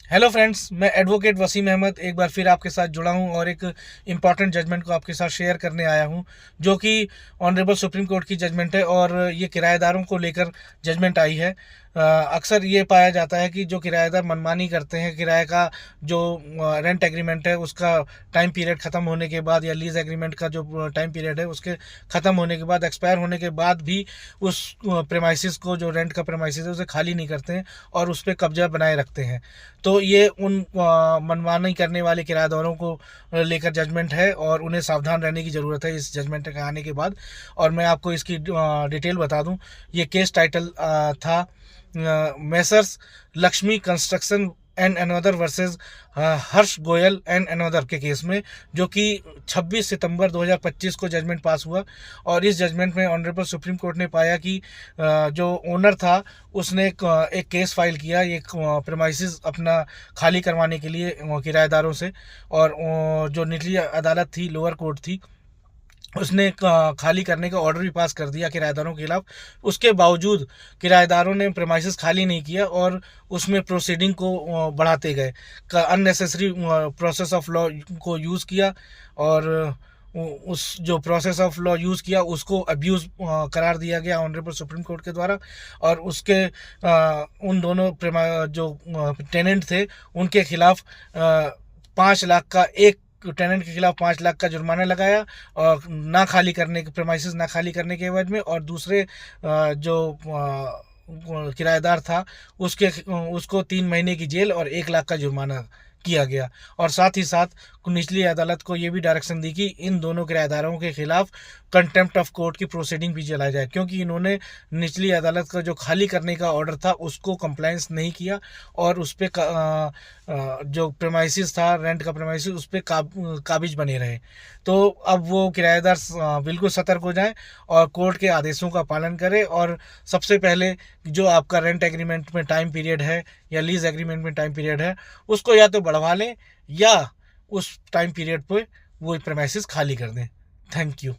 Hello friends, मैं advocate Wasim Ahmad एक बार फिर आपके साथ जुड़ा हूं और एक इम्पॉर्टेंट जजमेंट को आपके साथ शेयर करने आया हूं, जो कि ऑनरेबल सुप्रीम कोर्ट की जजमेंट है और ये किराएदारों को लेकर जजमेंट आई है। अक्सर ये पाया जाता है कि जो किराएदार मनमानी करते हैं, किराए का जो रेंट एग्रीमेंट है उसका टाइम पीरियड ख़त्म होने के बाद या लीज़ एग्रीमेंट का जो टाइम पीरियड है उसके ख़त्म होने के बाद, एक्सपायर होने के बाद भी उस प्रेमाइसिस को, जो रेंट का प्रेमाइसिस है, उसे खाली नहीं करते हैं और उस पर कब्जा बनाए रखते हैं। तो ये उन मनमानी करने वाले किराएदारों को लेकर जजमेंट है और उन्हें सावधान रहने की ज़रूरत है इस जजमेंट के आने के बाद। और मैं आपको इसकी डिटेल बता दूं। ये केस टाइटल था Messrs Lakshmi construction and another versus Harsh Goyal and another के केस में, जो कि 26 सितंबर 2025 को जजमेंट पास हुआ। और इस जजमेंट में ऑनरेबल सुप्रीम कोर्ट ने पाया कि जो ओनर था उसने एक केस फाइल किया, ये प्रेमाइसिस अपना खाली करवाने के लिए किराएदारों से। और जो निचली अदालत थी, लोअर कोर्ट थी, उसने खाली करने का ऑर्डर भी पास कर दिया किराएदारों के खिलाफ। उसके बावजूद किराएदारों ने प्रेमाइसिस खाली नहीं किया और उसमें प्रोसीडिंग को बढ़ाते गए, अननेसेसरी प्रोसेस ऑफ लॉ को यूज़ किया। और उस जो प्रोसेस ऑफ लॉ यूज़ किया उसको अब्यूज़ करार दिया गया ऑनरेबल सुप्रीम कोर्ट के द्वारा। और उसके उन दोनों जो टेनेंट थे उनके खिलाफ 5 लाख का, एक टेनेंट के खिलाफ 5 लाख का जुर्माना लगाया और ना खाली करने के, प्रेमाइसिस ना खाली करने के एवज में। और दूसरे जो किराएदार था उसके उसको 3 महीने की जेल और 1 लाख का जुर्माना किया गया। और साथ ही साथ निचली अदालत को ये भी डायरेक्शन दी कि इन दोनों किराएदारों के खिलाफ कंटेम्प्ट ऑफ कोर्ट की प्रोसीडिंग भी चलाई जाए, क्योंकि इन्होंने निचली अदालत का जो खाली करने का ऑर्डर था उसको कंप्लायंस नहीं किया और उस पर जो प्रेमाइसिस था, रेंट का प्रेमाइसिस, उस पर काबिज बने रहे। तो अब वो किराएदार बिल्कुल सतर्क हो जाएं और कोर्ट के आदेशों का पालन करें। और सबसे पहले जो आपका रेंट एग्रीमेंट में टाइम पीरियड है या लीज एग्रीमेंट में टाइम पीरियड है उसको या तो बढ़वा लें या उस टाइम पीरियड पे वो प्रेमाइसिस खाली कर दें। Thank you.